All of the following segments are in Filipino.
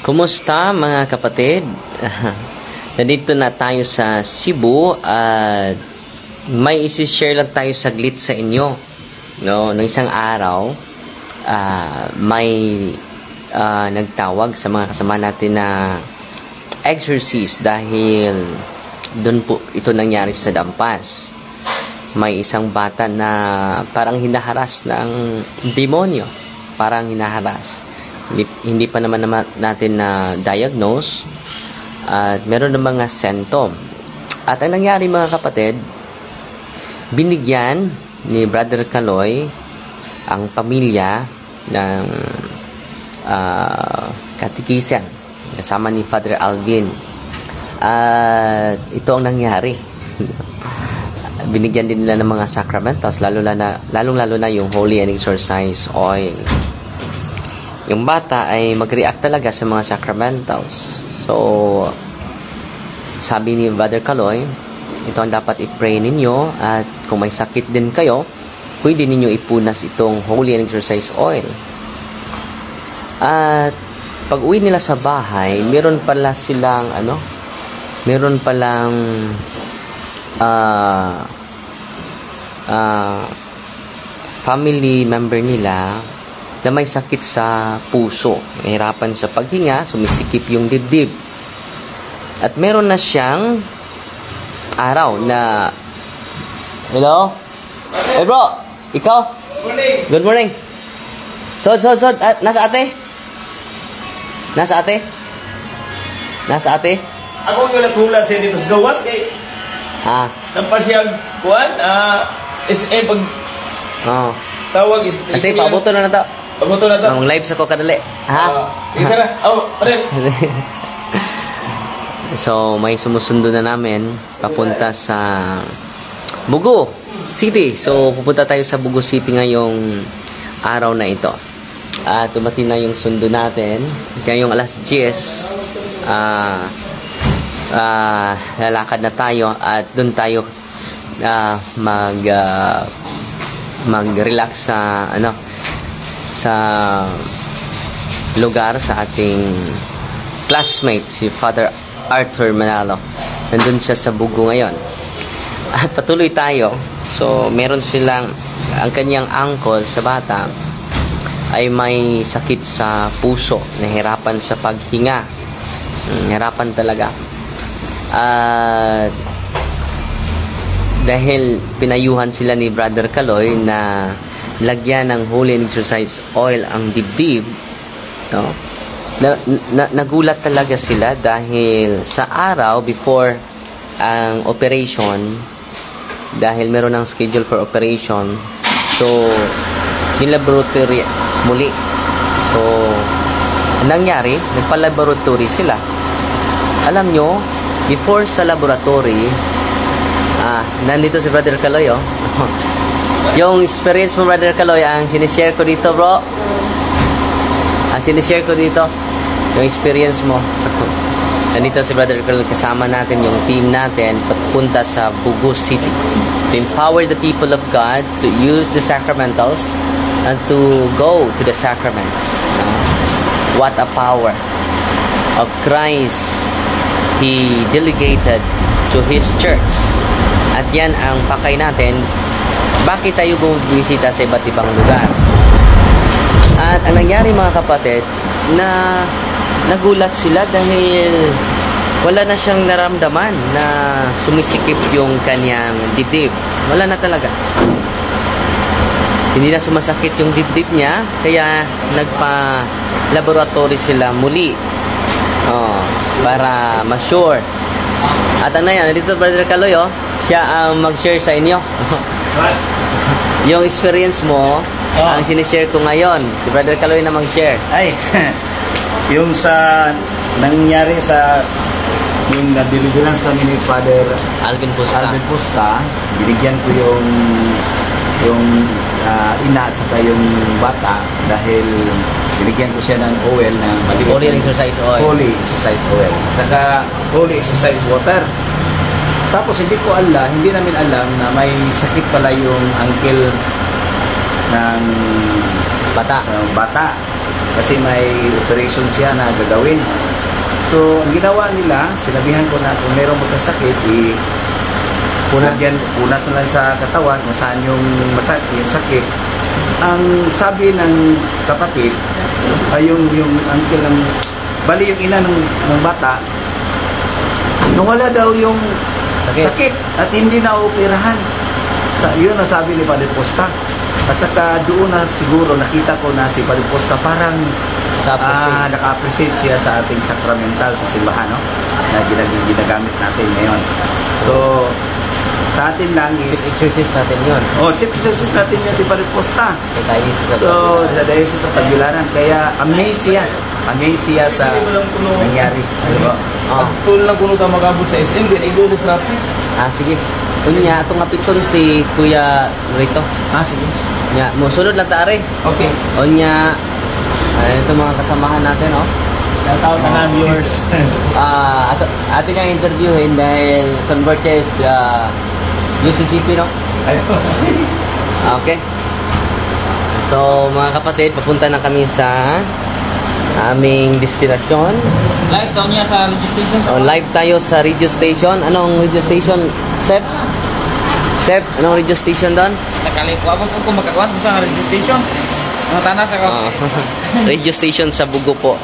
Kumusta mga kapatid? Nandito na tayo sa Cebu at may isi-share lang tayo saglit sa inyo. No, ng isang araw, may nagtawag sa mga kasama natin na exorcist dahil doon po ito nangyari sa Dampas. May isang bata na parang hinaharas ng demonyo. Parang hinaharas. Hindi pa naman natin na diagnose at meron ng mga symptom. At ang nangyari mga kapatid, binigyan ni Brother Caloy ang pamilya ng catechism kasama ni Father Alvin. At ito ang nangyari. Binigyan din nila ng mga sacramentals, lalong-lalo na yung Holy and Exorcise Oil. Yung bata ay mag-react talaga sa mga sacramentals. So, sabi ni Brother Caloy, ito ang dapat i-pray ninyo at kung may sakit din kayo, pwede ninyo ipunas itong Holy and Exorcise Oil. At pag uwi nila sa bahay, meron palang family member nila na may sakit sa puso, nahirapan sa paghinga, sumisikip yung dibdib. At meron na siyang araw na, hello? Hey bro, ikaw? Good morning. Sod. Nasa ate? Nasa ate? Ako yung natulat siya dito sa gawas kay nampas siyang kuwan, SM pag tawag is kasi pabuto na to. Pabuto na to. Ang live sa ko kadali. Isa na. Pare. So, may sumusundo na namin papunta sa Bugo City. So, pupunta tayo sa Bugo City ngayong araw na ito. At tumating na yung sundo natin. Ngayong alas 10, lalakad na tayo at doon tayo mag-relax sa lugar sa ating classmate, si Father Arthur Manalo. Nandun siya sa Bugo ngayon. At patuloy tayo. So, meron silang, ang kanyang uncle sa bata ay may sakit sa puso, nahirapan sa paghinga. Hirapan talaga. At dahil pinayuhan sila ni Brother Caloy na lagyan ng Holy and Exorcise Oil ang dibdib, no? Nagulat talaga sila dahil sa araw before ang operation, dahil meron ng schedule for operation, so nilaboratory muli. So nangyari, nagpa-laboratory sila. Alam nyo, before sa laboratory, nandito si Brother Caloy, yung experience mo, Brother Caloy, ang sinishare ko dito, bro. Ang sinishare ko dito, yung experience mo. Nandito si Brother Caloy, kasama natin yung team natin papunta sa Bugo City to empower the people of God to use the sacramentals and to go to the sacraments. What a power of Christ He delegated to His church. At yan ang pakay natin, bakit tayo bumisita sa iba't ibang lugar. At ang nangyari mga kapatid, na nagulat sila dahil wala na siyang naramdaman na sumisikip yung kanyang dibdib. Wala na talaga. Hindi na sumasakit yung dibdib niya, kaya nagpa-laboratory sila muli. Para ma-sure. At ano yan, dito Brother Caloy, siya ang mag-share sa inyo. Yung experience mo, ang sinishare ko ngayon. Si Brother Caloy na mag-share. Ay, yung sa nangyari sa yung na-deliverance kami ni Father Alvin Pusta, binigyan ko yung ina at saka yung bata dahil binigyan ko siya ng oil na Holy Exercise Oil. Holy Exercise Oil. At saka Holy Exercise Water. Tapos hindi namin alam na may sakit pala yung uncle ng bata. kasi may operation siya na gagawin. So, ang ginawa nila, sinabihan ko na kung mayroong magkasakit, punas na lang sa katawan kung saan yung sakit. Ang sabi ng kapatid, ay yung uncle ng, bali yung ina ng bata, nawala daw yung sakit at hindi na operahan. Yun ang sabi ni Padre Posta. At saka doon na siguro nakita ko na si Padre Posta parang naka-appreciate siya sa ating sacramental sa simbahan, no? Na ginagamit natin ngayon. So, sa atin lang is... Chief exorcist natin yun. Chief exorcist natin yan si Padre Posta. So, sa Diocese sa Tagbilaran. Kaya, amazed siya sa nangyari. Pagtul lang kuno ta magabot sa SM, din igones natin. Sige. Unya, itong kapiton si Kuya Rito. Sige. Nya, musunod lang taari. Okay. Unya, ito mga kasamahan natin, oh. Shout out na viewers. Atin ang interviewin dahil converted UCCP, no? Okay. So, mga kapatid, papunta na kami sa aming destinasyon. Live daw niya sa radio station. Live tayo sa radio station. Anong radio station, Sep? Sep, anong radio station doon? Nakalimutan ko kung makakuha sa radio station. Ano tanas ako? Radio station sa Bugo po.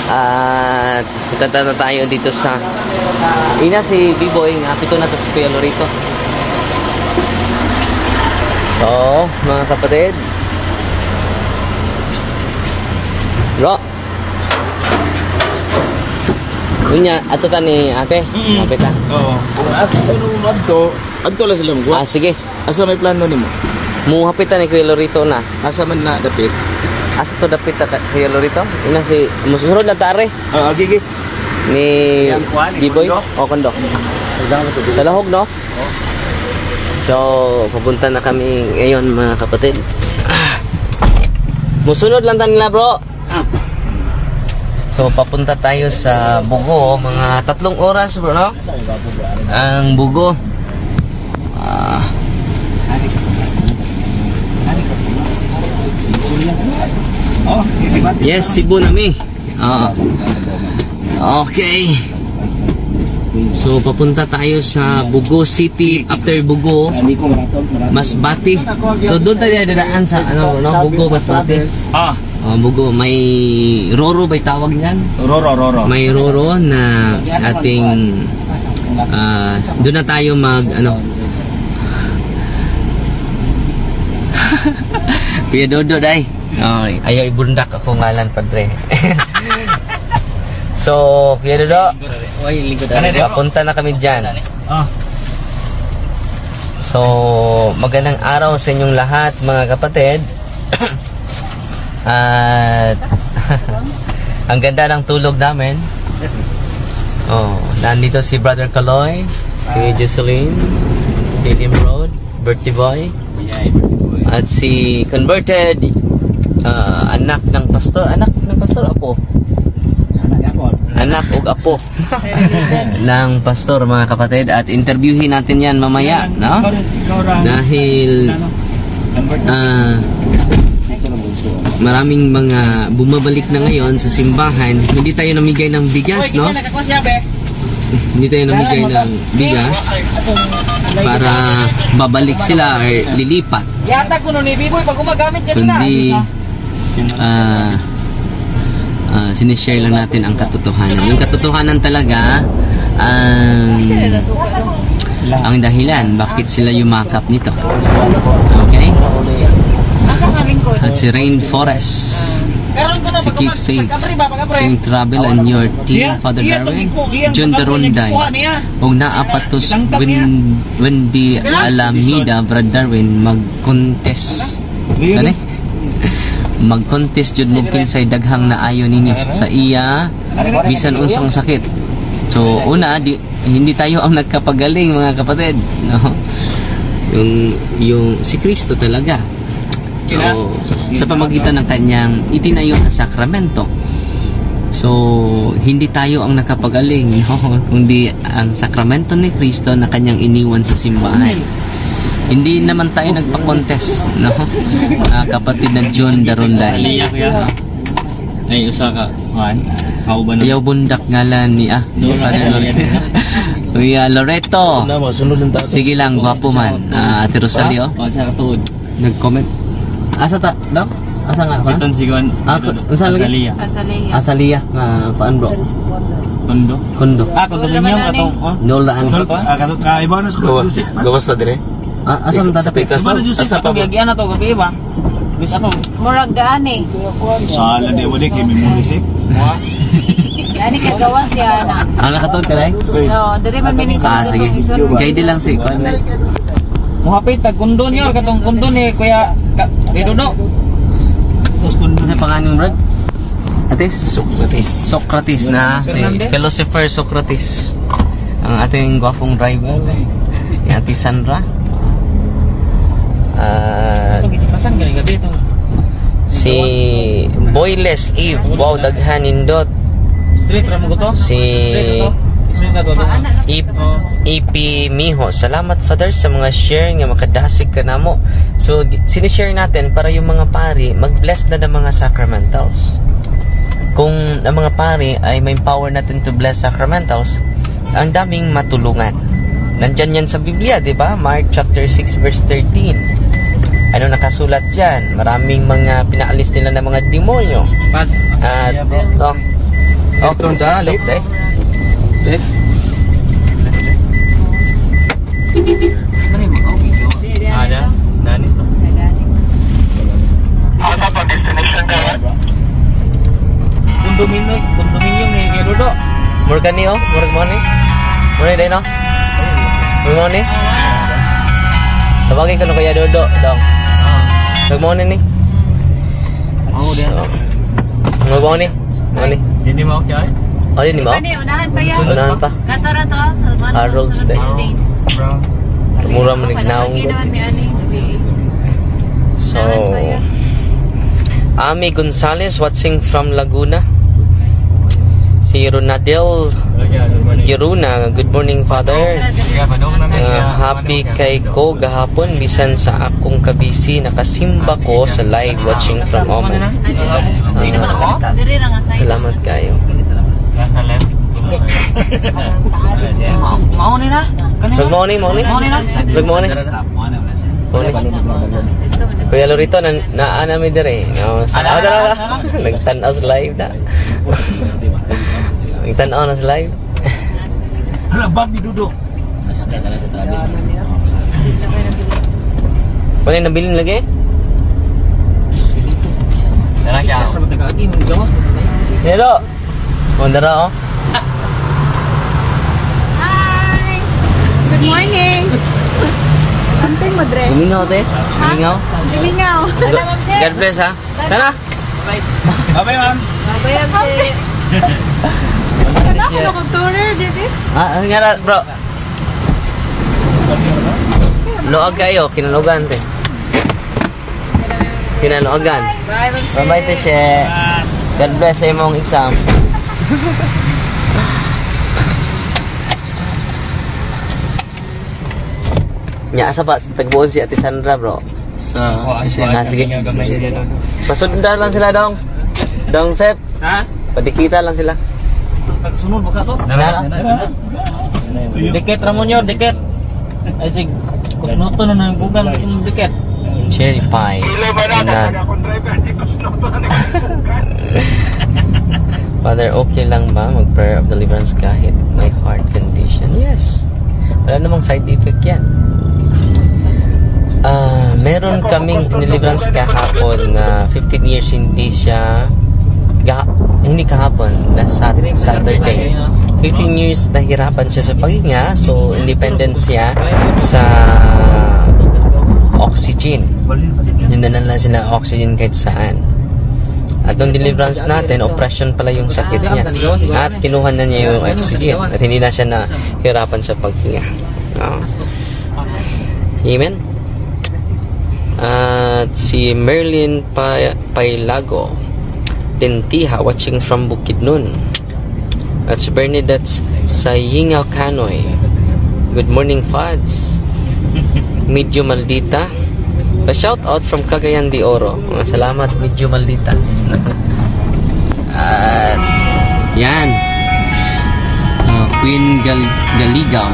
At punta na tayo dito sa ina si B-Boy, pito na to si Kuya Lorito. So, mga kapatid, bro, unya, ato ta ni ate, mapit ha? Oo. Kung asa sa nunod to, adto lang sila magwa. Sige. Asa may plano nimo? Muhapit ni Kuya Lorito na. Asa man na dapit? Asa to dapit ta Kuya Lorito? Ina si mususunod na tare. Gigi. Ni B-Boy o Kondo. Sa Lahog, no? So, papunta na kami ngayon, mga kapatid. Musunod lang tayo nila, bro. So, papunta tayo sa Bugo, mga 3 oras, bro, no? Ang Bugo. Yes, Cebu nami. Okay. So, papunta tayo sa Bugo City. After Bugo, Masbate. So, doon tayo dadaan sa Bugo, Masbate. Bugo, may Roro ba tawag niyan? Roro. May Roro na ating doon na tayo Kuya Dodo day. Ayaw ibundak ako ngalan, padre. So, Kuya Dodo, papunta na kami dyan. So, magandang araw sa inyong lahat, mga kapatid. At ang ganda ng tulog namin. Nandito si Brother Kaloy, si Jocelyn, si Nimrod, Bertie Boy, at si converted anak ng pastor, apo. Anak ug apo ng pastor, mga kapatid, at interviewin natin yan mamaya, no? Dahil maraming mga bumabalik na ngayon sa simbahan. Hindi tayo namigay ng bigas, no? Hindi tayo namigay ng bigas para babalik sila or lilipat. Kundi sinishare lang natin ang katotohanan. Yung katotohanan talaga ang dahilan bakit sila yumakap nito. Okay? At si Rainforest, si Keep Safe, Saint Travel and your team, Father Darwin, John Daronday, ug naapatos Wendy Alameda, Brad Darwin, mag-contest. Kani? Mag-contest jud mo kinsay daghang naayo ninyo sa iya bisan unsang sakit. So una, hindi tayo ang nagkapagaling, mga kapatid, no? Yung si Kristo talaga. So, sa pamagitan ng kanyang itinayo na sakramento. So, hindi tayo ang nakapagaling, no? Kundi ang sakramento ni Kristo na kanyang iniwan sa simbahan. Hindi naman tayo nagpa-contest, no? Kapatid na John Daronday. Ay, usa ka. Juan. Kauban Ayaw bundak ngalan ni Kuya Loreto. Na masunod ng tato. Sige lang, gwapo man. Ate Rosalio. Sa katuod. Nag-comment. Asa ta? Daw? Asa nga ka? Iton si Juan. Unsa lagi? Asalia. Asalia. Kuan bro. Kondo. Kondo. Kondominium atong. Nolaan. Kaiba na sa Gawas na dire. Asa man tata? Pikas na. Asa pa ba? Giagian na to gabi ba? Bis ato. Murag gaani. Sala di mo di kay memory sip. Gaani kay gawas ya na. Ala ka to kalay? No, diri man mining sa Sige. Kay di lang si kuan. Muhapit tag kundo niyo katong kundo ni Kuya Dodo. Ano pangalan mo, Brad? Atis? Socrates. Socrates na si Philosopher Socrates. Ang ating gwapong driver. Yung Ate Sandra. Pasan gali gabi to. Si Boyless Eve. Wow, daghan nindot. Street ra mo to. Si Street na to. EP Miho. Salamat Father sa mga share nga makadasig ka namo. So sinishare natin para yung mga pari mag-bless na ng mga sacramentals. Kung ang mga pari ay may power natin to bless sacramentals, ang daming matulungan. Nandyan yan sa Biblia, di ba? Mark chapter 6 verse 13. Ano nakasulat dyan? Maraming mga pinaalis nila ng mga demonyo. Pads. At Turn sa left. Left. Mani mo okay. Ada. Nani to. Condominium ni kay Dodo. Murag ni murag mo ni. Murag day no? Murag mo ni. Sabagay ka no kaya Dodo dong. Murag mo ni. Oh, dia. Murag mo ni. Mo ni. Dini mo kay. Oh, di mo? Unahan pa yan. Unahan pa. Kato ra to. Harold Stay. Bro. Mura mo nagnaong. So, Ami Gonzalez watching from Laguna. Si Ronadel Giruna, good morning Father. Happy kay ko gahapon bisan sa akong kabisi nakasimba ko sa live watching from Oman. Salamat kayo. Sa left. Mau ni na. Good morning, morning. Good morning. Morning. Kuya Lorito, naana mi dire. No, dala. Nagtanaw sa live na. Nagtanaw na sa live. Hala bag ni Dudo. Wala na bilin lagi? Dala kaya. Sa matagagi mo gawas. Hello. Mondara oh. Hi! Good morning! Antay mo, Dre. Lumingaw te. Lumingaw. Lilingaw. God bless ha. Tara. Bye ma'am. Babayag si... Kana ko na kong toner, dito. Ano nga bro? Loag kayo, kinalugan te. Kinalugan. Bye, Bye te siya. God bless sa imong exam. Nya asa pa tagbuon si Ate Sandra bro. Sa Sige. Pasundar lang sila dong. Dong Sep. Ha? Padikita lang sila. Sunod ba ka to? Dikit Ramon yun, dikit. Ay sig, kusnuto na nang bugan yung dikit. Cherry pie. Inan. Father, okay lang ba mag-prayer of deliverance kahit may heart condition? Yes. Wala namang side effect yan. Meron kaming deliverance kahapon na 15 years hindi siya hindi kahapon, last Saturday. 15 years nahirapan siya sa paghinga, so independent siya sa oxygen. Hindanan lang sila oxygen kahit saan. At nung deliverance natin, oppression pala yung sakit niya. At kinuha na niya yung oxygen. At hindi na siya nahirapan sa paghinga. Amen? At si Merlin Pailago Tentiha watching from Bukidnon. At si Bernadette Sayingaw Canoy. Good morning, Fads. Medyo Maldita. A shout out from Cagayan de Oro. Salamat, Medyo Maldita. At yan. Queen Galigaw.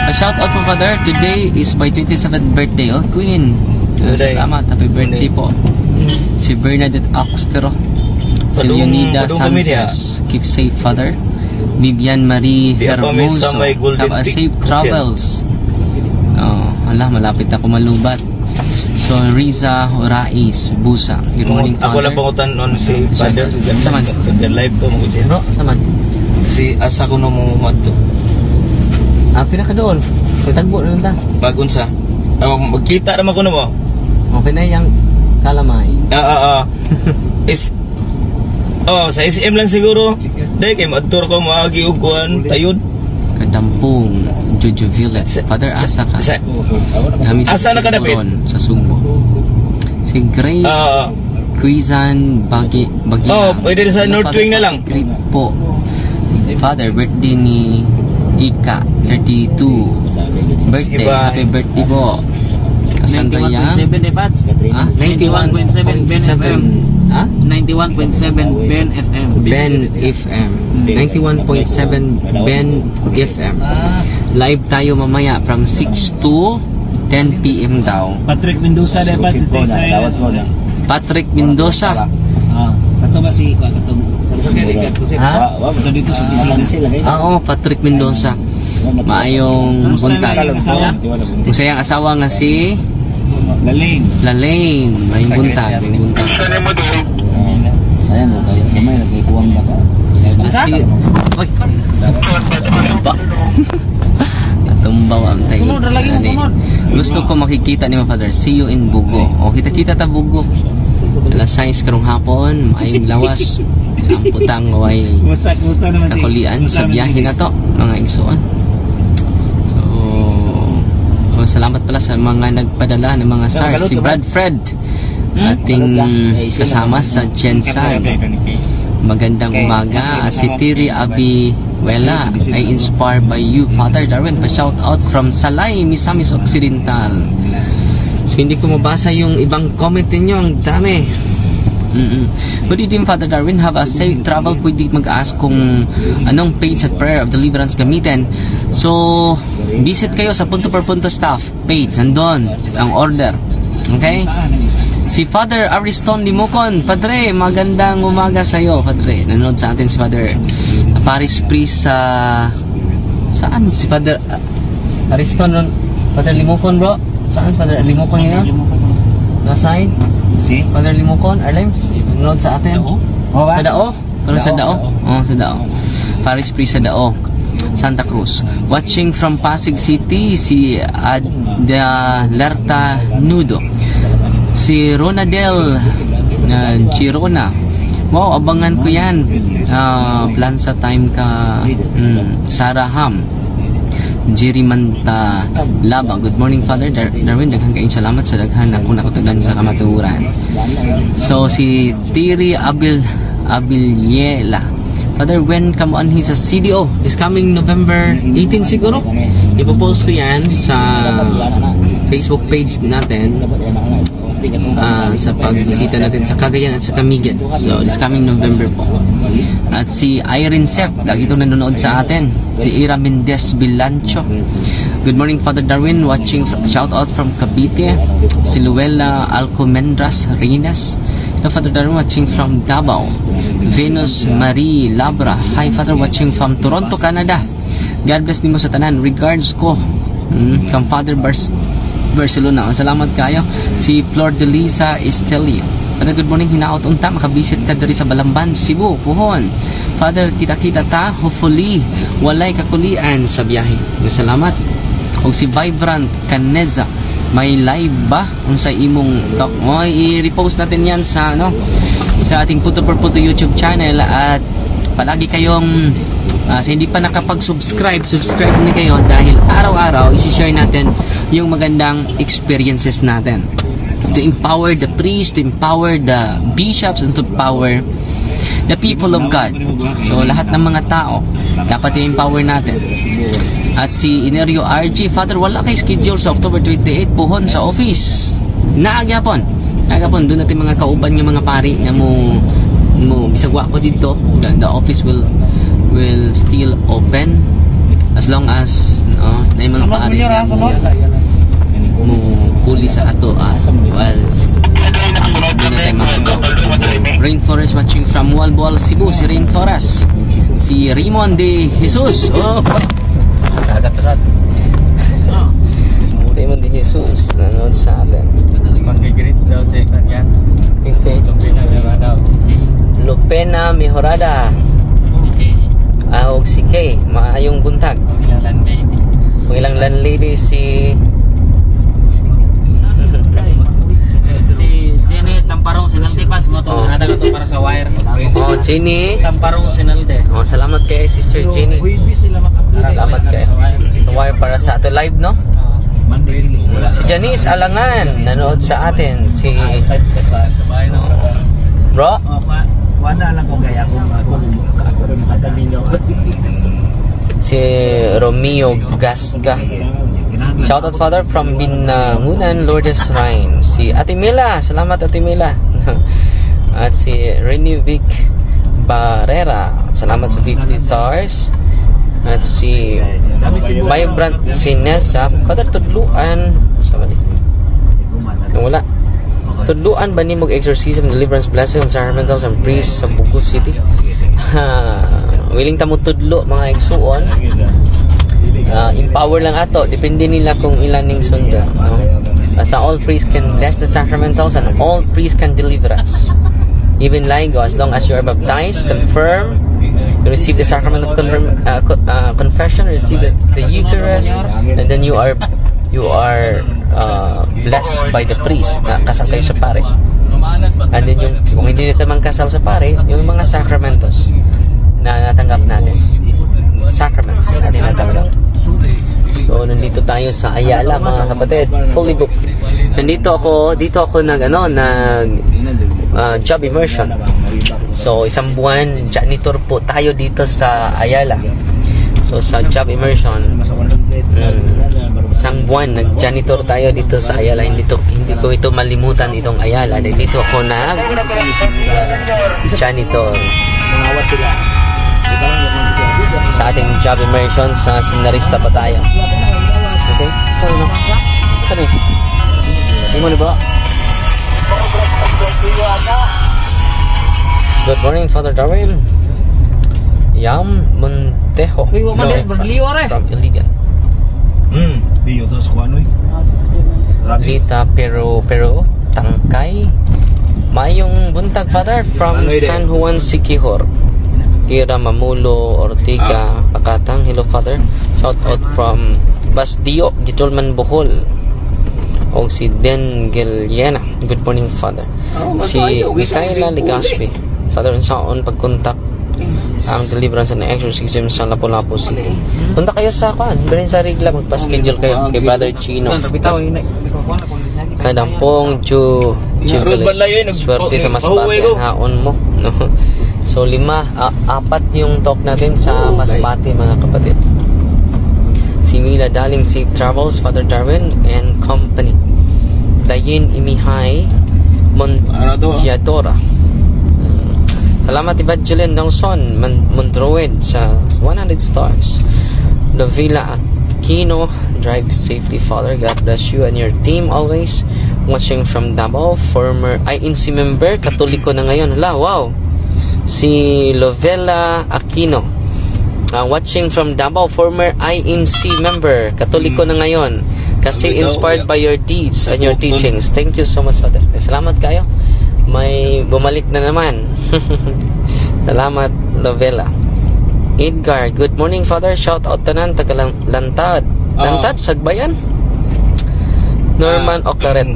A shout out po, Father. Today is my 27th birthday. Oh, Queen. Salamat. Happy birthday po. Si Bernadette Axtero. Si Leonida Sanchez. Keep safe, Father. Vivian Marie Hermoso. Have a safe travels. Wala, malapit ako malubat. So, Riza Rais Busa. Good morning, Father. Ako lang pangutan on si Father. Saman. Live ko mo ko. Bro, saman. Si asa ko no mo madto. Pinaka doon. Tagbo na lang ta. Bagon sa. Magkita naman ko na mo. Okay na yung kalamay. Is sa SM lang siguro. Dahil kay madtur ko maagi og kuan tayod. Kadampong Jojo Village. Father, asa ka? Asa na kadapit? Sa Sumbo. Si Grace Quizan Bagina. Pwede sa North Wing na lang. Great po. Father, birthday ni Ika, 32. Birthday, happy birthday po. Kasandaya. 91.7 Pats. 91.7 Ben FM. 91.7 Ben FM. Ben FM. 91.7 Ben FM. Live tayo mamaya from 6 to 10 p.m. daw. Patrick Mendoza dahil pa si Patrick Mendoza. Kato ba si Kato? Ha? Kato dito sa bisina. Oo, Patrick Mendoza. Maayong buntag. Masayang asawa nga si Lalaine. Maayong buntag. Ayan, kamay nagkikuwang ba ka? Natumbaw ang tayo. Gusto ko makikita ni Father. See you in Bugo. O, kita-kita ta Bugo. Alas 6 karong hapon, maayong lawas. Ang putang way kakulian sa biyahe na to, mga igsoon. So, salamat pala sa mga nagpadala ng mga stars. Si Brad Fred, ating kasama sa Jensan. Magandang umaga. At si Tiri Abiwela, I inspired by you, Father Darwin. Pa-shout out from Salay, Misamis Occidental. So, hindi ko mabasa yung ibang comment ninyo. Ang dami. Good evening, Father Darwin. Have a safe travel. Pwede mag-ask kung anong page at prayer of deliverance gamitin. So, visit kayo sa punto per punto staff page. Nandun ang order. Okay? Si Father Ariston Limocon. Padre, magandang umaga sa'yo, Padre. Nanonood sa atin si Father Paris Priest sa... Saan? Si Father Ariston Father Limocon, bro? Saan si Father Limocon niya? Nasaan? Si? Father Limocon, Arlems? Nanonood sa atin? Sa Dao? Ano sa Dao? Oo, sa Dao. Paris Priest sa Dao. Santa Cruz. Watching from Pasig City, si Adalerta Nudo. Si Ronadel Chirona. Wow, abangan ko yan. Plan sa time ka. Sarah Ham. Jerry Manta Laba. Good morning, Father Darwin. Daghang kaing salamat sa daghan ako nakutagdan sa kamaturan. So, si Tiri Abiliela. Father, when come on sa CDO? Is coming November 18 siguro? Ipopost ko yan sa Facebook page natin. Sa pagbisita natin sa Cagayan at sa Camigan. So, this coming November po. At si Irene Sepp, lagi itong nanonood sa atin. Si Ira Mendez Bilancho. Good morning, Father Darwin. Watching, shout out from Cavite. Si Luella Alcomendras Reyes. Hello, Father Darwin, watching from Davao. Venus Marie Labra. Hi, Father, watching from Toronto, Canada. God bless nimo sa tanan. Regards ko. From Father Barcelona. Salamat kayo. Si Flor de Lisa Estelio. Father, good morning. Hinaot unta. Makabisit ka diri sa Balamban, Cebu, Puhon. Father, kita-kita ta. Hopefully, walay kakulian sa biyahe. Salamat. O si Vibrant Caneza. May live ba? Unsa imong talk? I-repost natin yan sa, sa ating Puto per Puto YouTube channel. At palagi kayong sa hindi pa nakapag-subscribe, subscribe na kayo dahil araw-araw isi-share natin yung magandang experiences natin to empower the priests, to empower the bishops, and to empower the people of God. So lahat ng mga tao dapat i-empower natin. At si Inerio RG, Father, wala kay schedule sa October 28 Puhon sa office. Naagyapon doon natin mga kauban ng mga pari nga mo mo bisag wa ko dito, the office will still open as long as na mga paari na mo puli sa ato well hindi na tayo makagawa. Rainforest watching from Walbol, Cebu, si Rainforest, si Raymond de Jesus. Agad pasad Raymond de Jesus nanood sa atin. Mag-greet daw si kanyan. Si Lupena daw si Lupena Mejorada og si Kay maayong buntag. Kung ilang landlady si Jenny Tamparong Sinalde Pans mo to ada ko para sa wire. Jenny Tamparong Sinalde. Salamat kay Sister Jenny. Salamat kay sa wire para sa ato live, no? Si Janice Alangan nanood sa atin. Si Bro Kuana lang kung gaya ko. si Romeo Gasga. Shoutout Father from Binangunan Lourdes Shrine. Si Ate Mila, salamat Ate Mila. At si Renivic Barrera, salamat sa 50 stars. At si Vibrant Sinesa, Father Tudluan, sama di. Wala. Tudluan ba ni mog exorcism, deliverance, blessing on sacramentals and priests sa Bugo City? Willing tamo tudlo mga igsuon. Empower lang ato, depende nila kung ilan ning sunda, no? Basta all priests can bless the sacramentals and all priests can deliver us. Even Ligo, as long as you are baptized, confirm, you receive the sacrament of confession, receive the Eucharist, and then you are blessed by the priest na kasal kayo sa pare. And then kung hindi natin man kasal sa pare, yung mga sacramentos na natanggap natin, sacraments na tinatanggap. So nandito tayo sa Ayala mga kapatid, fully booked. Dito ako nag job immersion. So isang buwan janitor po tayo dito sa Ayala. So sa job immersion, isang buwan nag-janitor tayo dito sa Ayala. Hindi ko ito malimutan itong Ayala. Dito ako nag-janitor sa ating job immersion sa seminarista pa tayo. Okay? Sorry. Hindi mo ba? Good morning, Father Darwin. Yam Montejo. From Iligan. Biyo to sa kuanoy. Lita pero Tangkay. Mayong buntag, Father, from San Juan Siquijor. Kira Mamulo Ortiga Pakatang. Hello Father, shout out from Basdio Gitulman Bohol. O si Den Giliana, good morning Father. Si Micaela Ligaspi, Father, saan pagkontak ang deliverance and exorcism sa Lapu-Lapu City. Punta kayo sa Berin sa Rigla, magpa-schedule kayo kay Brother Chino. Kadampong swerte sa Masbate ang haon mo, no? So 4 yung talk natin sa Masbate mga kapatid. Si Mila Daling, safe travels Father Darwin and company. Dayin Imihay Montiadora. Salamat Evangeline Nelson Mondroed sa 100 stars. Lovila Aquino, drive safely Father, God bless you and your team always. Watching from Davao, former INC member, Katoliko na ngayon. Wow. Si Lovella Aquino, watching from Davao, former INC member, Katoliko na ngayon, kasi inspired by your deeds and your teachings. Thank you so much Father. Salamat kayo, may bumalik na naman. Salamat Lovella. Edgar, good morning Father, shout out tanan taga Lantad Sagbayan. Norman Oclaret,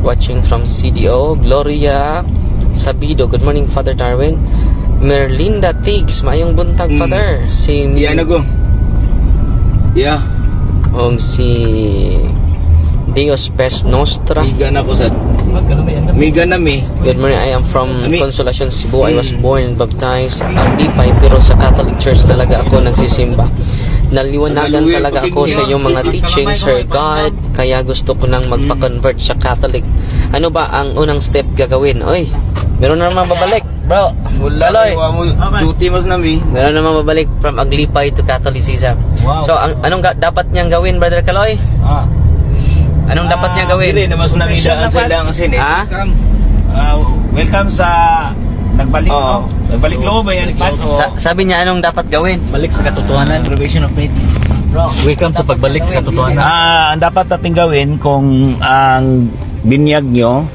watching from CDO. Gloria Sabido, good morning Father Darwin. Merlinda Tigs, mayong buntag Father. Si og si Dios Pes Nostra. Good morning, I am from Consolacion, Cebu. I was born and baptized Agdipay, pero sa Catholic Church talaga ako nagsisimba. naliwanagan talaga ako sa iyong mga teaching, Sir God, kaya gusto ko nang magpa-convert sa Catholic. Ano ba ang unang step gagawin? Oy, meron na naman babalik, bro. Kaloy, Duty mas nami. meron naman babalik from Aglipay to Catholicism. Wow. So, anong dapat niyang gawin, Brother Kaloy? Anong dapat niyang gawin? Dili na mas nami daan sa ilang kasi Ha? Welcome sa nagbalik Oo. Nagbalik loob ba yan? Sabi niya anong dapat gawin? Balik sa katotohanan, revelation of faith. Welcome sa pagbalik sa katotohanan. Ang dapat natin gawin kung ang binyag nyo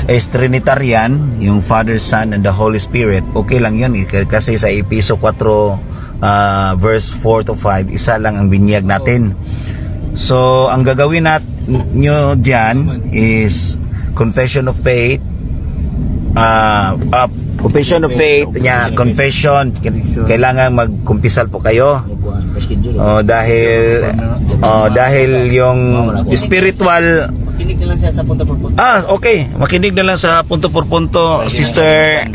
is Trinitarian, yung Father, Son, and the Holy Spirit, okay lang yun. Kasi sa Episo 4, verse 4 to 5, isa lang ang binyag natin. So, ang gagawin nyo dyan is confession of faith, confession of faith, confession. Kailangan magkumpisal po kayo. Dahil yung spiritual. Makinig na lang siya sa punto por punto. Okay. Makinig na lang sa punto por punto, Sister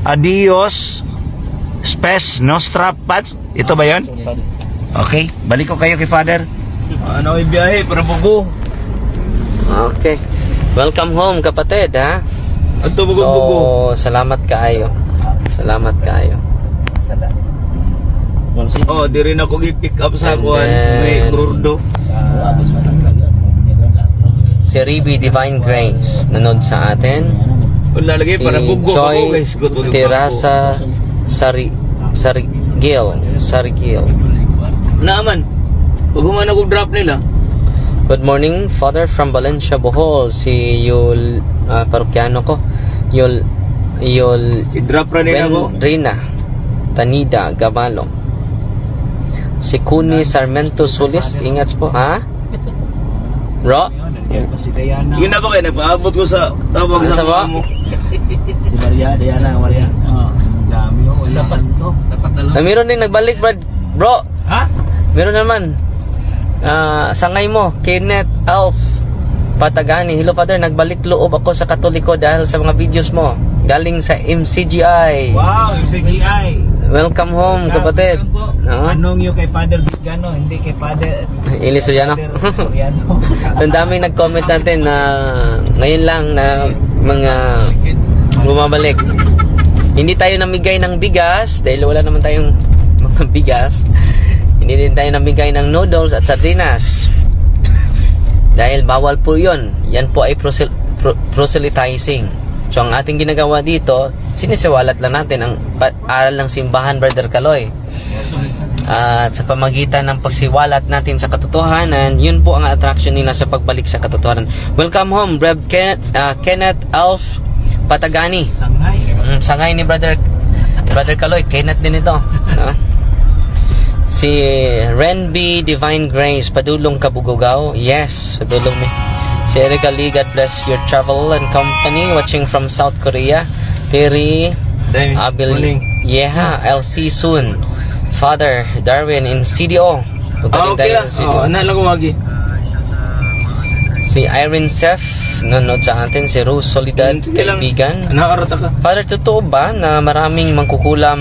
Adios Spes Nostra Pats. Ito ba yun? Okay. Balik ko kayo kay Father. Ano ay biyahe para bugo. Okay. Welcome home, kapatid, ha? Ato bugo. Salamat kaayo. Salamat kaayo. Oh, di rin ako i-pick up sa And kuan then- may Krurdo. Si Ribi Divine Grace nanood sa atin. Wala lagi Si para bugo ako Joy guys. Good bugo. Terasa Sarigil. Naaman. Pag man ako drop nila. Good morning, Father from Valencia, Bohol. Si Yul, parokyano ko. Yul I-drop ra nila ako. Rina Tanida Gabalo. Si Kuni Sarmento Solis. Ingat po, ha? Bro? Sige na ba kayo? Nagpaabot ko sa tawag Sa sa ba? mga mo. Si Maria, Diana, Maria. Dami yung Dapat to. Dapat dalawa. Meron din nagbalik, bro. Ha? Meron naman. Sangay mo, Kenneth Alf Patagani. Hello, Father. Nagbalik loob ako sa Katoliko dahil sa mga videos mo. Galing sa MCGI. Wow, MCGI. Welcome home, kapatid. No? Anong yung kay Father Gano, hindi kay Father Ili Soriano. Soriano. Ang daming nag-comment natin na ngayon lang na mga bumabalik. Hindi tayo namigay ng bigas dahil wala naman tayong mga bigas. Hindi din tayo namigay ng noodles at sardinas. Dahil bawal po yun. Yan po ay proselytizing. So ang ating ginagawa dito, sinisiwalat lang natin ang aral ng simbahan, Brother Kaloy. At sa pamagitan ng pagsiwalat natin sa katotohanan, yun po ang attraction nila sa pagbalik sa katotohanan. Welcome home, Brother Kenneth Alf Patagani. Sangay. Sangay ni Brother Kaloy. Kenneth din ito. No? Si Renby Divine Grace, Padulong Kabugogaw. Yes, Padulong mi. Si Erica Lee, God bless your travel and company. Watching from South Korea. Terry Abil Yeha, LC soon. Father Darwin in CDO. Okay lang. Anak lang ko lagi. Si Irene Sef, nanonood sa atin. Si Rose Solidad, kaibigan. Nakarata ka. Father, totoo ba na maraming mangkukulam?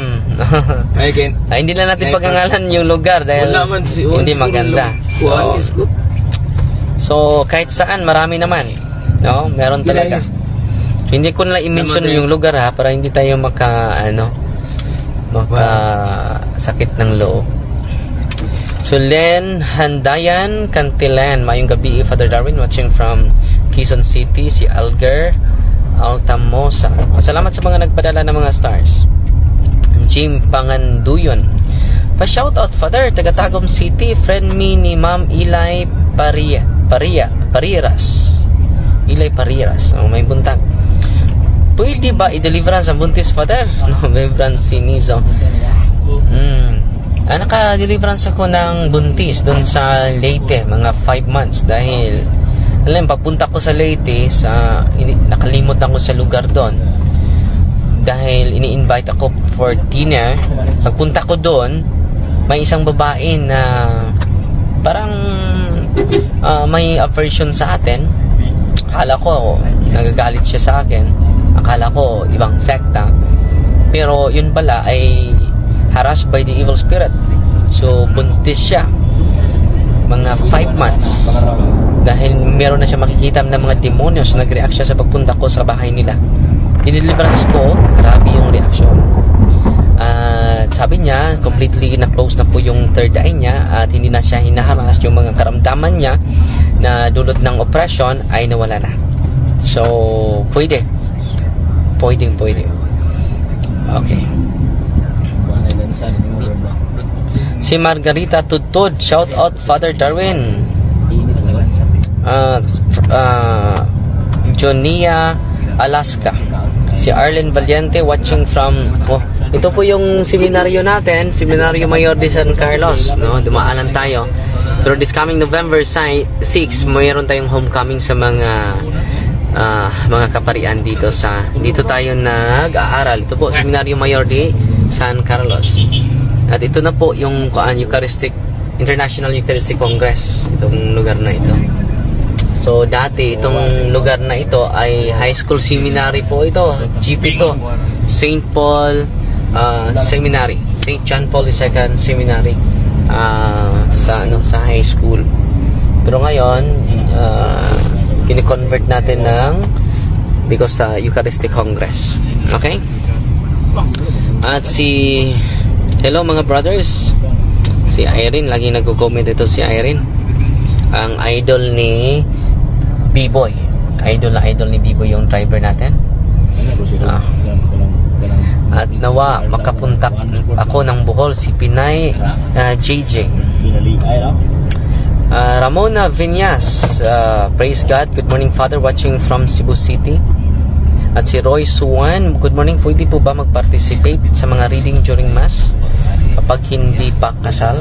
Ay, Ken. Hindi na natin pagngalan yung lugar dahil Wala man si hindi maganda. Kuan is good. So, kahit saan, marami naman. No? Meron talaga. So, hindi ko na i-mention yung lugar, ha, para hindi tayo sakit ng loob. So, Len Handayan Cantilan, mayong gabi, Father Darwin, watching from Quezon City. Si Alger Altamosa. Salamat sa mga nagpadala ng mga stars. Jim Panganduyon. Pa-shoutout, Father, taga-Tagum City. Friend me ni Ma'am Ilay Pariras. Ilay Pariras. May buntag. Pwede ba i-deliverance ang buntis, Father? Deliverance si Nizo. Naka-deliverance ako ng buntis doon sa Leyte, mga 5 months. Dahil, pagpunta ko sa Leyte, nakalimot ako sa lugar doon. Dahil ini-invite ako for dinner. Pagpunta ko doon, may isang babae na parang may aversion sa atin. Akala ko nagagalit siya sa akin. Akala ko ibang sekta. Pero yun pala ay harassed by the evil spirit. So, buntis siya. Mga 5 months. Dahil meron na siya makikita ng mga demonyo. So, nag-react siya sa pagpunta ko sa bahay nila. Diniliverance ko, grabe yung reaction. Sabi niya, completely na-close na po yung third eye niya at hindi na siya hinaharas. Yung mga karamdaman niya na dulot ng oppression ay nawala na. So, pwede. Pwede. Okay. Si Margarita Tutod, shout out Father Darwin. Jonia, Alaska. Si Arlen Valiente watching from ito po yung seminaryo natin, Seminaryo Mayor de San Carlos, no? Dumaanan tayo. Pero this coming November 6, mayroon tayong homecoming sa mga kaparian dito tayo nag-aaral. Ito po Seminaryo Mayor de San Carlos. At ito na po yung International Eucharistic Congress, itong lugar na ito. So dati itong lugar na ito ay high school seminary po ito, GP to, St. Paul Seminary, St. John Paul II Seminary, sa high school. Pero ngayon kini-convert natin because sa Eucharistic Congress. Okay? At hello mga brothers, si Irene, lagi nagko-comment ito si Irene, ang idol ni B-Boy. Idol ni B-Boy yung driver natin. At nawa makapuntak ako ng Bohol, si Pinay JJ. Ramona Vinyas, praise God, good morning Father, watching from Cebu City. At si Roy Suwan, good morning, pwede po ba mag-participate sa mga reading during Mass kapag hindi pa kasal?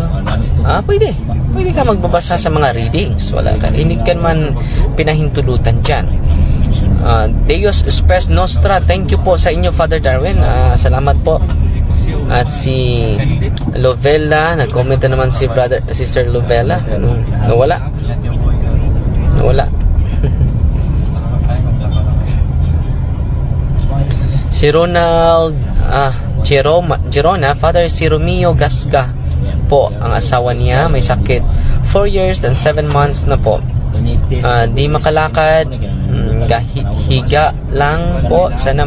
Pwede ka magbabasa sa mga readings, hindi ka man pinahintulutan dyan. Deus Spes Nostra, thank you po sa inyo Father Darwin, salamat po. At si Lovella, nag-comment naman si Sister Lovella, nawala. Si Ronald Gerona, Father, si Romeo Gasga po, ang asawa niya may sakit 4 years and 7 months na po. Di makalakad, higa lang po. Sana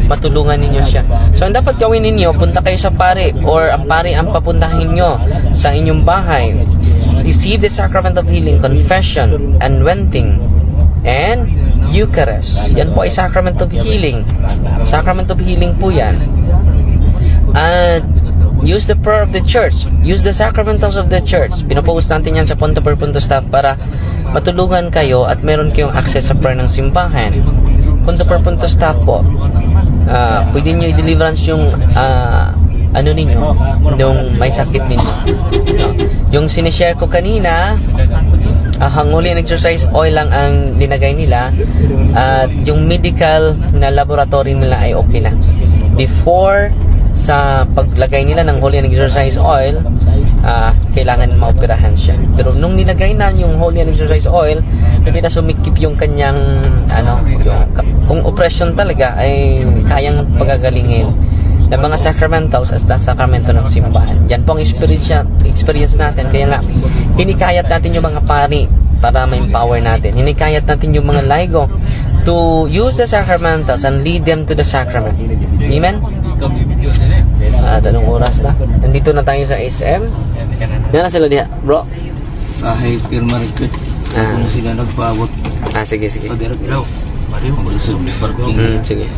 matulungan ninyo siya. So ang dapat gawin ninyo, punta kayo sa pare, or ang pare ang papuntahin nyo sa inyong bahay. Receive the sacrament of healing, confession, anointing, and Eucharist. Yan po ay sacrament of healing. Sacrament of healing po yan. And use the prayer of the church. Use the sacramentals of the church. Pinopost natin yan sa punto per punto staff para matulungan kayo at meron kayong access sa prayer ng simbahan. Punto per punto staff po. Pwede nyo i-deliverance yung ninyo, yung may sakit ninyo. Yung sinishare ko kanina, Holy and Exercise Oil lang ang linagay nila, at yung medical na laboratory nila ay okay na. Before sa paglagay nila ng Holy and Exercise Oil, kailangan maoperahan siya. Pero nung nilagay na yung Holy and Exercise Oil, hindi na sumikip yung kanyang kung oppression talaga ay kayang pagagalingin ng mga sacramentals as the sakramento ng simbahan. Yan po ang experience natin. Kaya nga, hinikayat natin yung mga pari para ma-empower natin. Hinikayat natin yung mga laigo to use the sacramentals and lead them to the sacrament. Amen? Anong oras na? Nandito na tayo sa SM. Diyan na sila diya, bro. Sa Hyper Market. Kung sila nagpaabot. Sige. Pag-ilaw. Sige.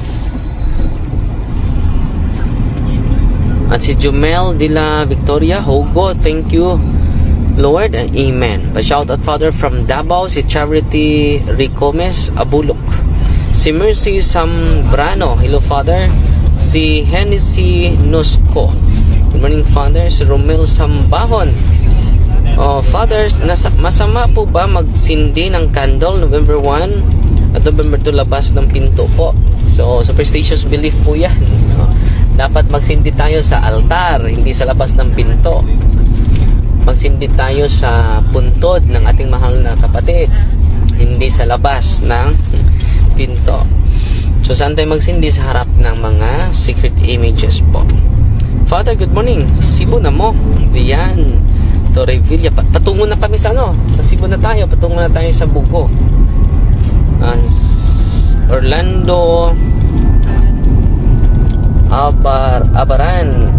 At si Jumel de la Victoria Hugo, thank you Lord and Amen. Pa-shout out Father from Davao, si Charity Ricomes Abulok, si Mercy Sambrano, hello Father. Si Hennessy Nosco, good morning Father. Si Romel Sambahon, Fathers, masama po ba magsindi ng candle November 1 at November 2 labas ng pinto po? So superstitious belief po yan. Dapat magsindi tayo sa altar, hindi sa labas ng pinto. Magsindi tayo sa puntod ng ating mahal na kapatid, hindi sa labas ng pinto. So saan tayo magsindi? Sa harap ng mga secret images po. Father, good morning. Cebu na mo. Diyan. Torrevilla. Patungo na kami sa ano? Sa Cebu na tayo. Patungo na tayo sa Bugo. Orlando. Abaran.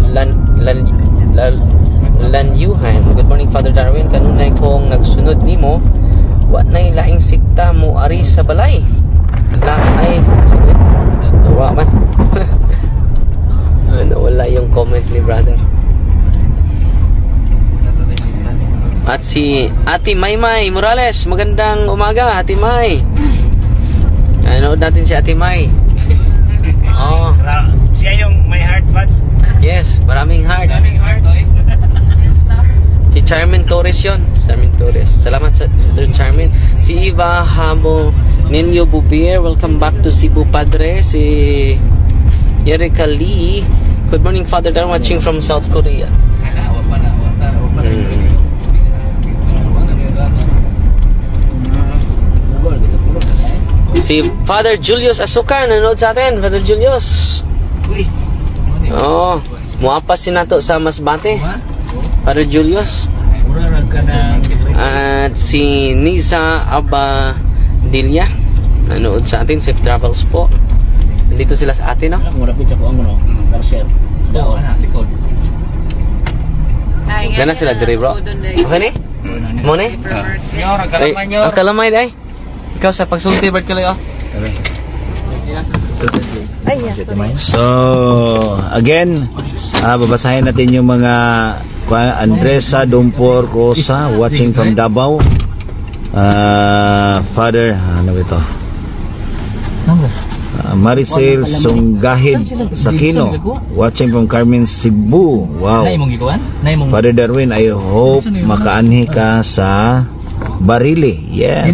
Lanyuhan. Good morning, Father Darwin. Kanunay kong nagsunod nimo. Wa na'y laing sikta mo ari sa balay. Lakay. Sige. Nawa man. Nawala yung comment ni brother. At si Ate Maymay Morales. Magandang umaga, Ate May. Nanood natin si Ate May. Oh. Siya yung may heart buds. Yes, maraming heart. Si Charmin Torres yun. Charmin Torres. Salamat sa Sister Charmin. Si Eva Hamo Ninyo Bubir. Welcome back to Cebu, Padre. Si Erika Lee. Good morning, Father Dar, watching from South Korea. Si Father Julius Asuka nanood sa atin. Father Julius. Oh, muapas si nato sa Masbate. Father Julius. At si Niza Abadilla nanood sa atin. Safe travels po. Nandito sila sa atin, no? Mura po sa kuang mo, share. Daw ana likod. Diyan na sila diri, bro. Okay ni? Mo ni? Nyor, ang kalamay nyor. Ang kalamay day. Ikaw sa pagsulti bird ka lang, oh. So, again, babasahin natin yung mga Andresa Dumpor Rosa watching from Davao. Father, ano ito? Maricel Sunggahid Sakino watching from Carmen, Cebu. Wow. Father Darwin, I hope makaanhi ka sa Barili. Yes.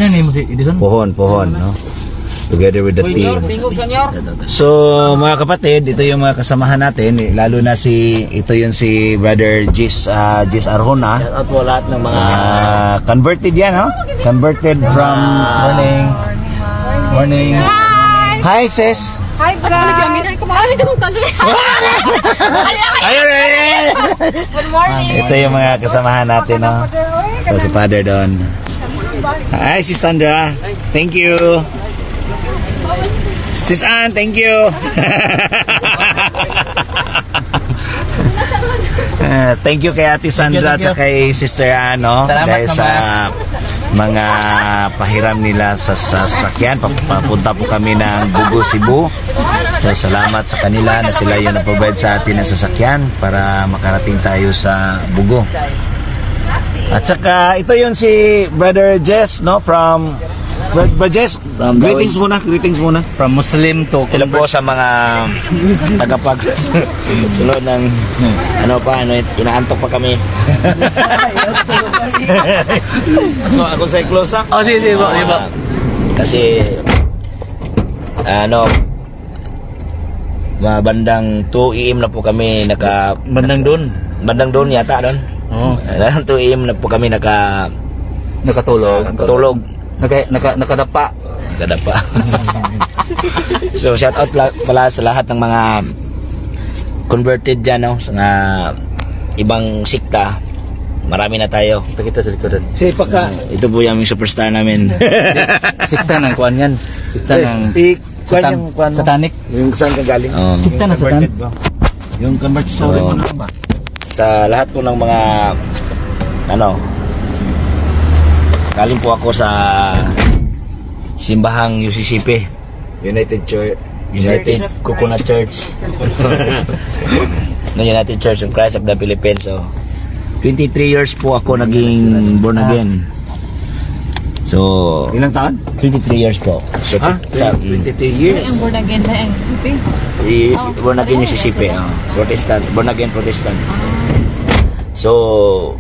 Pohon, no? Together with the team. So, mga kapatid, ito yung mga kasamahan natin, lalo na ito yung si Brother Jis Arjona. Shout out po lahat ng mga converted yan, no? Converted from morning. Hi, sis. Hi, bro. Kumain ka ng kaloy. Good morning. Ito yung mga kasamahan natin, no? So, si Father doon. Hi, si Sandra. Thank you. Sis Ann, thank you. Thank you kay Ate Sandra at kay Sister Ann, no? Dahil sa mga pahiram nila sa sasakyan. Papunta po kami ng Bugo, Cebu. So, salamat sa kanila na sila yung nag-provide sa atin ng sasakyan para makarating tayo sa Bugo. At saka, ito yun si Brother Jess, no? From Brother Jess, greetings muna. From Muslim to Hello po sa mga tagapag sunod ng inaantok pa kami. So ako sa close up. Oh, sige po. Kasi bandang 2 AM na po kami bandang doon yata doon. Oh. 2 AM na po kami nakatulog. Nakadapa. So shout out pala sa lahat ng mga converted dyan, no? Sa mga ibang sikta. Marami na tayo. Pakita sa likodan. Ito po yung superstar namin. Sikta ng kuan yan. Sikta ng satanic. Yung saan ka galing? Sikta ng satanic. Yung convert story mo na ba? Sa lahat po ng mga galing po ako sa simbahang UCCP, United Coconut Church. United Church of Christ of the Philippines. So 23 years po ako naging born again. So Ilang taon? 23 years po. So, 23 years. Ang born again na born again UCCP, Protestant, born again Protestant. So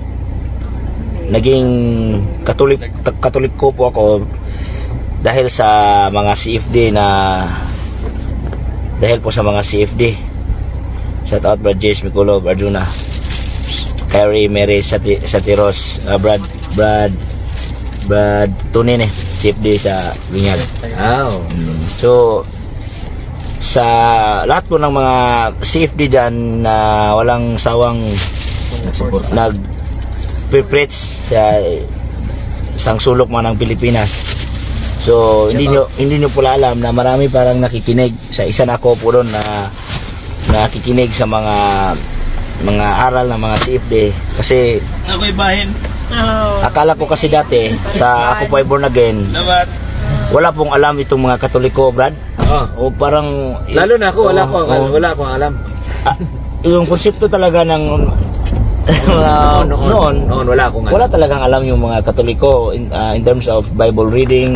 naging Katolik ko po ako dahil sa mga CFD dahil po sa mga CFD. Shout out Brad James Mikulov, Arjuna, Carrie, Mary Satiros, Brad Tunin, CFD sa Binyag. Wow. So sa lahat po ng mga CFD dyan na walang sawang nag-preach sa isang sulok man ng Pilipinas. So hindi nyo pala alam na marami parang nakikinig. Sa isa na ako po doon na nakikinig sa mga aral ng mga CFD. Kasi Ako'y bahin. akala ko kasi dati sa ako po ay born again, Lamat. wala pong alam itong mga Katoliko, Brad. O parang Lalo na ako, wala akong alam. yung konsepto talaga ng noon wala akong alam. wala talagang alam yung mga Katoliko in terms of Bible reading,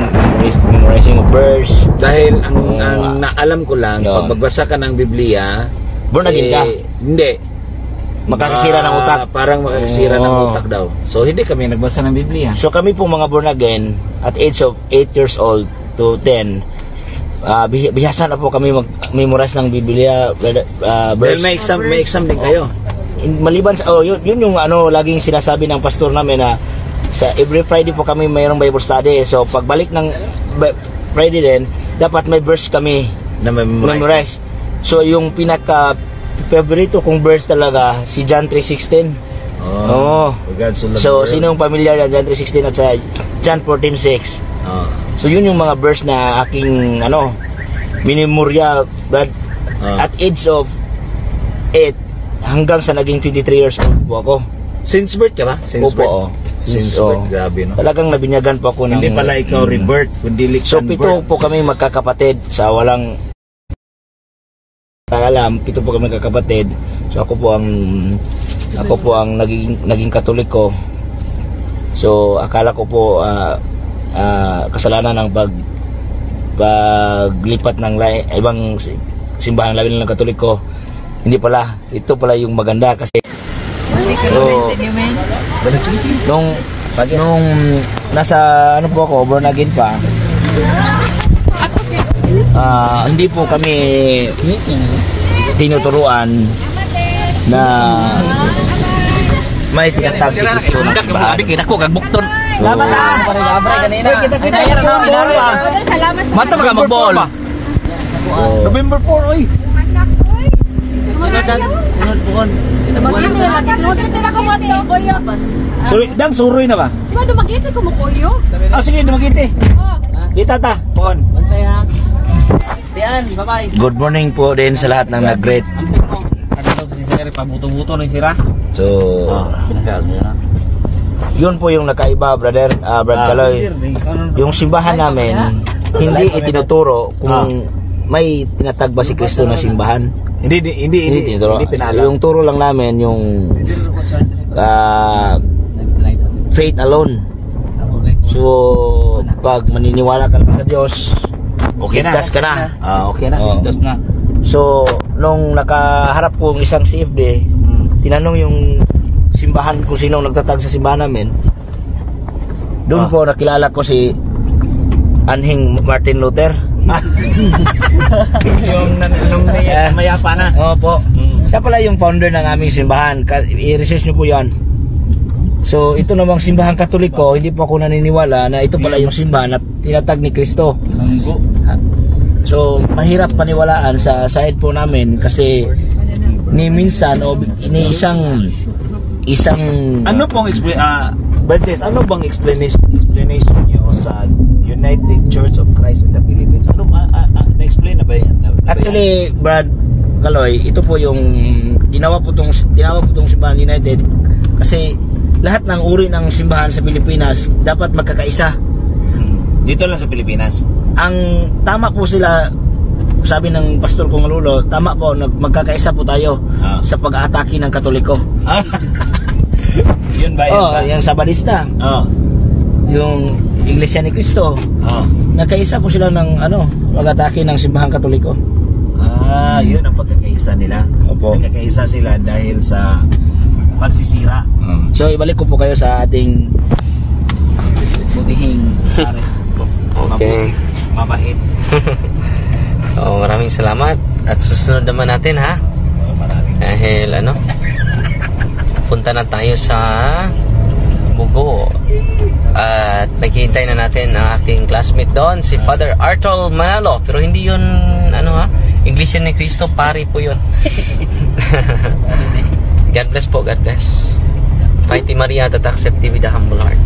memorizing of verse. Dahil ang naalam ko lang, Yun. pag magbasa ka ng Biblia, Born again ka? Hindi. Makakasira ng utak. Parang makakasira ng utak daw. So hindi kami nagbasa ng Biblia. So kami po mga born again at age of 8 years old to 10, bihasa na po kami mag-memorize ng Biblia Dahil verse. may exam din kayo. Maliban sa yun yung laging sinasabi ng pastor namin na sa every Friday po kami mayroong Bible study. So pagbalik ng Friday din, dapat may verse kami Na memorize. So yung pinaka favorito kong verse talaga si John 3:16. Oo. For God so loved So the world. sino yung familiar na John 3:16 at sa John 14:6. So yun yung mga verse na aking minimorya, Brad. At age of 8 hanggang sa naging 23 years old po ako. Since birth ka ba? Since Opo, birth. Since So, birth, grabe no. Talagang nabinyagan po ako ng Hindi pala ikaw rebirth, kundi So pito po kami magkakapatid sa walang alam, pito po kami magkakapatid. So ako po ang naging Katoliko. So akala ko po kasalanan ng paglipat ng ibang simbahan labi ng Katoliko. Hindi pala, ito pala yung maganda kasi nung nasa po ako, born again pa, hindi po kami tinuturuan na may tinatag si Kristo ng simbahan. Kita ko kagbukton. Salamat ah. Salamat sa Mata ka magbol. November 4, oy. Sunod pukon. Suroy na ba? Dumagiti ko mo kuyo. Sige, dumagiti. Kita ta. Pukon. Bantay ha. Tian, bye-bye. Good morning po din sa lahat ng nag-greet. Ano si Sir pabuto-buto ng sira? So, yun po yung nakaiba, brother Kaloy. Yung simbahan namin, hindi itinuturo kung may tinatag ba si Kristo na simbahan. Hindi tinuturo. Yung turo lang namin yung faith alone. So, pag maniniwala ka lang sa Diyos, ligtas ka na. Okay na. Tapos na. So, nung nakaharap ko ng isang CFD, tinanong yung simbahan kung sino nagtatag sa simbahan namin. Doon po nakilala ko si Anhing Martin Luther. Yung mayapa na. Opo. Siya pala yung founder ng aming simbahan. I-research nyo po yan. So, ito namang simbahang Katoliko, hindi po ako naniniwala na ito pala yung simbahan at tinatag ni Kristo. So, mahirap paniwalaan sa side po namin kasi ni minsan o ni isang Ano bang explanation niyo sa United Church of Christ in the Philippines? Ano na-explain na ba yan? Actually, Brad Kaloy, ito po yung ginawa po tong simbahan United kasi lahat ng uri ng simbahan sa Pilipinas dapat magkakaisa. Dito lang sa Pilipinas. Ang tama po sila, sabi ng pastor kong Lulo, tama po, magkakaisa po tayo sa pag-aatake ng Katoliko. Yun ba? Yung Sabadista. Yung Iglesia ni Cristo. Nagkaisa po sila ng mag-atake ng simbahang Katoliko. Yun ang pagkakaisa nila. Opo. Nagkakaisa sila dahil sa pagsisira. So ibalik ko po kayo sa ating butihing pare. Okay. Mabait. So, maraming salamat. At susunod naman natin ha. Dahil punta na tayo sa Mugo. At naghihintay na natin ang aking classmate doon, si Father Artol Manalo. Pero hindi yun Iglesia ni Cristo, pari po yun. God bless po, God bless. Mighty Maria that accept thee with a humble heart.